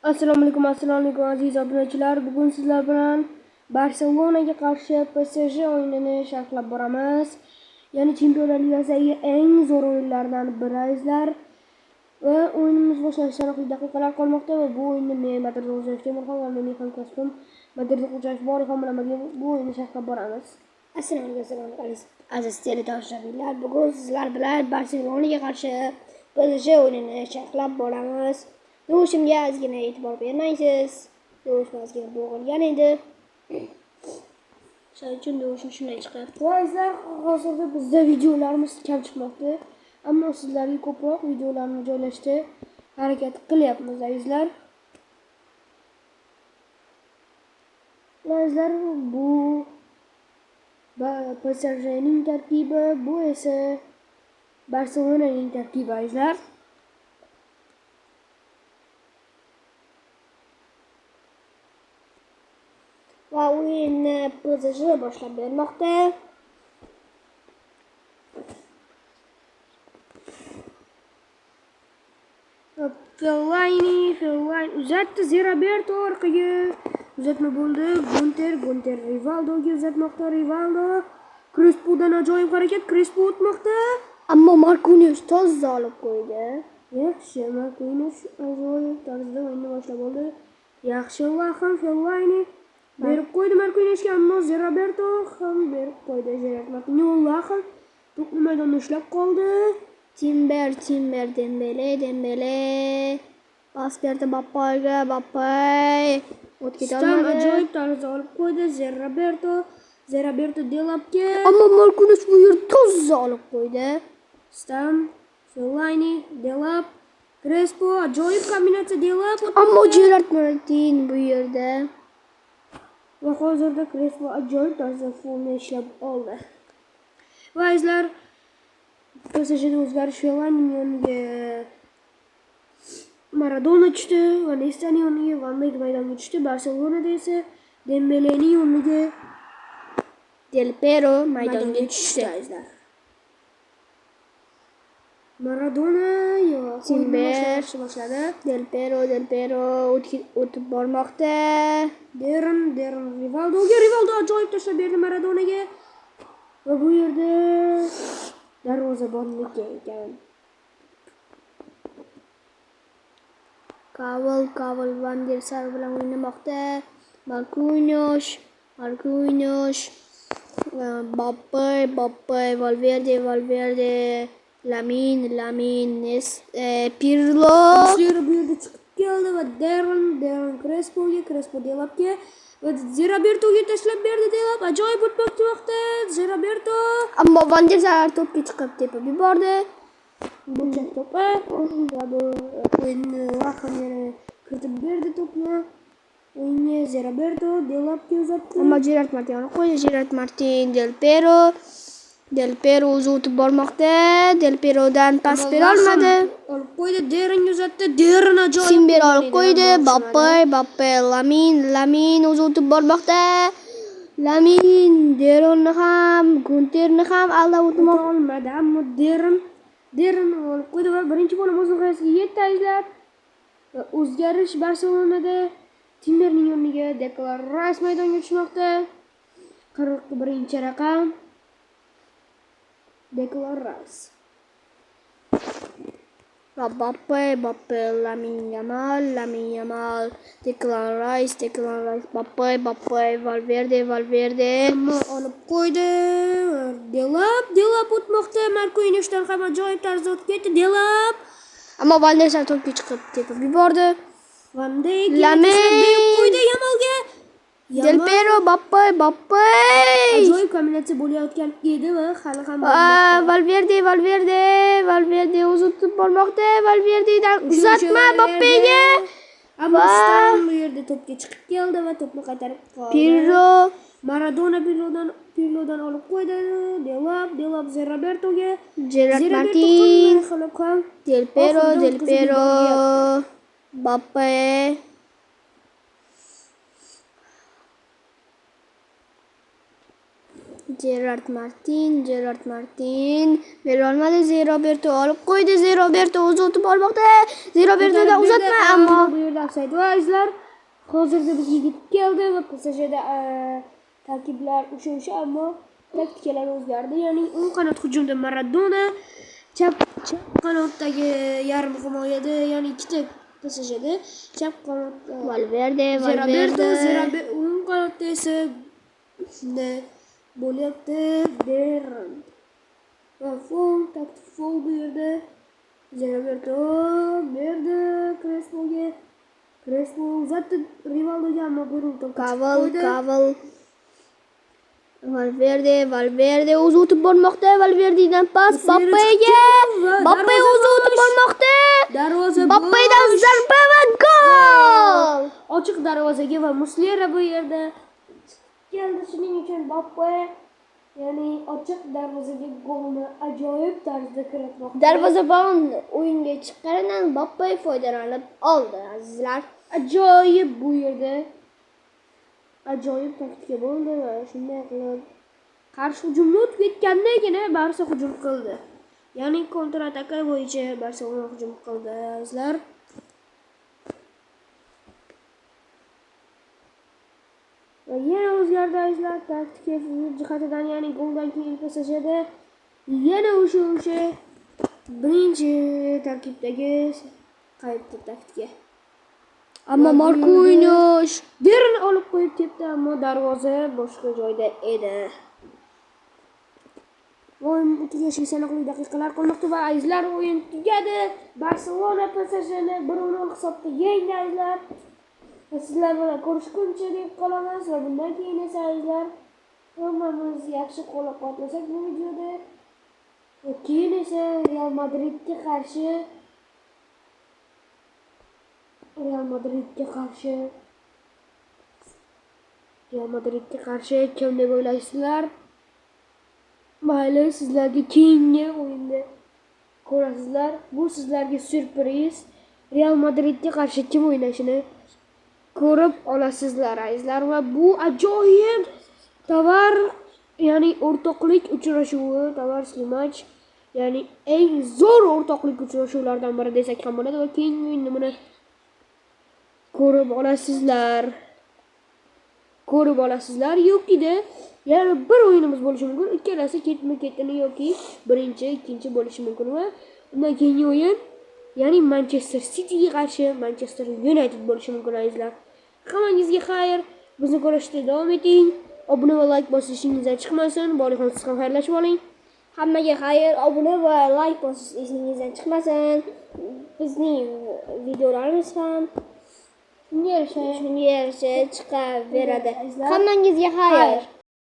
Assalomu alaykum aziz obunachilar. Bugun sizlar bilan Barselonaga qarshi PSG o'yinini sharhlab boramiz. Ya'ni Chempionlar Ligasidagi eng zo'r o'yinlardan biri azizlar. Va o'yinimiz boshlanishiga aniq daqiqalar qolmoqda va bu o'yinni men Madrid Ro'zayev Temurxon va mening hamkasbim Madrid Xo'jayev Borixon bilan birga bu o'yinni sharhlab boramiz. Assalomu alaykum aziz teletomoshabinlar. Bugun sizlar bilan Barselonaga qarshi PSG o'yinini sharhlab boramiz. Do'shimga ozgina e'tibor bermaysiz. Do'shim ozgina bo'g'ilgan edi. Shuning uchun do'shim shunday chiqyapti. Azizlar, hozirda bizda videolarimiz kam chiqmoqda, ammo sizlarga ko'proq videolarni joylashga harakat qilyapmiz azizlar. Azizlar, bu PSJning tarkibi, bu esa Barselonaning tarkibi azizlar. Va o'yinni PSG boshlab bermoqda. Fellaini uzatdi, Zeraberto orqaga uzatma bo'ldi. Gunter Rivaldoga uzatmoqda. Rivaldo Crespo'dan ajoyib harakat, Crespo o'tmoqda. Ammo Marquinhos toza olib qo'ydi. Yaxshi, Marquinhos ajoyib tarzda o'yinni boshlab oldi. Yaxshi vaqt Fellaini berib qo'ydi Marquinhosga, ammo Zeraberto ham berib qo'ydi. Gerard Martin vaqt to'pni maydonda ushlab qoldi. Timber Dembele pas berdi Bappayga. Bappay o'tib olmadi. Ajoyib tarzda olib qo'ydi Zeraberto Delapga. Ammo Marquinhos bu yerda toza olib qo'ydi. Fellaini, Delap, Crespo, ajoyib kombinatsiya Delap. Ammo Gerard Martin bu yerda. Va hozirda Crespo ajoyib tarzda futbolni ishlab oldi. Va azizlar, PSJda o'zgarish Fellainining o'rniga Maradona tushdi, va Nestaning o'rniga Van Dijk maydonga tushdi. Barselonada esa Dembelening o'rniga Del Piero maydonga tushdi. Maradona Timber boshladi. Del Piero o'tib bormoqda. Derin Rivaldo ajoyib tashlab berdi Maradonaga. Va bu yerda darvozabonniki ekan. Kaval Van der Sar bilan o'ynamoqda. Marquinhos Bappay Valverde Lamin Pirlo Bu yerda chiqib keldi va Derin Crespo Delapga va Zerabertoga tashlab berdi. Delap ajoyib o'tmoqchi vaqtda Zeraberto, ammo Van der Sar to'pga chiqib tepib yubordi. Bunchak to'pi va bu o'yinni vaqtni yana kiritib berdi to'pni. O'yinga Zeraberto Delapga uzatdi. Ammo Gerard Martin olib qo'ydi. Gerard Martin Del Piero o'zi o'tib bormoqda. Del Pierodan pas bera olmadi. Olib qo'ydi, Derin uzatdi. Derin ajoyib. Timber olib qo'ydi. Bappay Lamin o'zi o'tib bormoqda. Lamin Deronni ham, Gunterni ham aldab o'tmoqda. Olmadi, ammo Derin olib qo'ydi va birinchi bo'lim o'z nihoyasiga yetdi azizlar. Va o'zgarish Barselonada Timberning o'rniga Declan Rice maydonga tushmoqda. 41-raqam Declan Rice. Va Bappay Lamin Yamal Declan Rice Bappay Valverde Ammo olib qo'ydi. Delap o'tmoqda. Marquinhosdan ham ajoyib tarzda o'tib ketdi. Delap, ammo Van der Sar to'pga chiqib tepib yubordi. Van Dijk berib qo'ydi Yamalga. Del Piero Bappay Ajoyib kombinatsiya bo'layotgan edi va hali ham Valverde o'zi o'tib bormoqda. Valverdedan uzatma Bappayga. Ammo bu yerda to'pga chiqib keldi va to'pni qaytarib qoldi. Pirlo Maradona Pirlodan olib qo'ydi. Delap Zerabertoga. Gerard Martin Del Piero Bappay Gerard Martin Zeraberto olib qo'ydi. Zeraberto o'zi o'tib olmoqda. Zerabertodan uzatma, ammo bu yerda ofsayd va azizlar hozirda bizga yetib keldi va PSJda tarkiblar o'sha ammo taktikalar o'zgardi. Ya'ni o'ng qanot hujumda Maradona, chap qanotdagi yarim himoyada, ya'ni ikkita PSJda chap qanotda Valverde, o'ng qanotda esa shunday bo'lyapti. Derrand va taktik foul bu yerda. Roberto berdi Crespo'ga. Crespo uzatdi Rivaldoga, ammo bir to'p Kaval. Valverde o'zi o'tib bormoqda. Valverdedan pas Mbappéga. Mbappé o'zi o'tib bormoqda. Darvoza Mbappédan zarba va gol! Ochiq darvozaga va Muslera bu yerda keldi. Shuning uchun Mbappé ya'ni ochiq darvozaga golni ajoyib tarzda kiritmoqda. Darvozabon o'yinga chiqqanidan Mbappé foydalanib oldi, azizlar. Ajoyib bu yerda. Ajoyib taktika bo'ldi va shunday qilib qarshi hujumni o'tib ketgandagina Barsa hujum qildi. Ya'ni kontrataka bo'yicha Barselona hujum qildi, azizlar. Va yana o'zgardi azizlar taktika jihatidan, ya'ni goldan keyin PSJda yana o'sha birinchi tarkibdagi qaytdi taktika. Ammo Marquinhos Derini olib qo'yib ketdi, ammo darvoza boshqa joyda edi. O'yin tugashiga sanoqli daqiqalar qolmoqda va azizlar o'yin tugadi. Barselona PSJni 1-0 hisobda yengdi azizlar. Sizlar bilan ko'rishguncha deb qolamiz va bundan keyin esa azizlar hammamiz yaxshi qo'llab-quvvatlasak bu videoda. Keyin esa Real Madridga qarshi kim deb o'ylaysizlar? Mayli, sizlarga keyingi o'yinda ko'rasizlar. Bu sizlarga syurpriz. Real Madridga qarshi kim o'ynashini ko'rib olasizlar azizlar va bu ajoyib tovar, ya'ni o'rtoqlik uchrashuvi, tovarskiy match. Ya'ni eng zo'r o'rtoqlik uchrashuvlaridan biri desak ham bo'ladi va keyingi o'yinda buni ko'rib olasizlar. Yoki-da yana bir o'yinimiz bo'lishi mumkin. Ikkalasi ketma-ketini yoki birinchi, ikkinchi bo'lishi mumkin va undan keyingi o'yin ya'ni Manchester Cityga qarshi Manchester United bo'lishi mumkin azizlar. Hammangizga xayr. Bizni ko'rishda davom eting. Obuna va like bosishingizdan chiqmasin. Borixon siz ham xayrlashib oling. hammaga xayr, obuna va like bosish esingizdan chiqmasin. Bizning videolarimiz ham shunga yarasha chiqaveradi. Hammangizga xayr.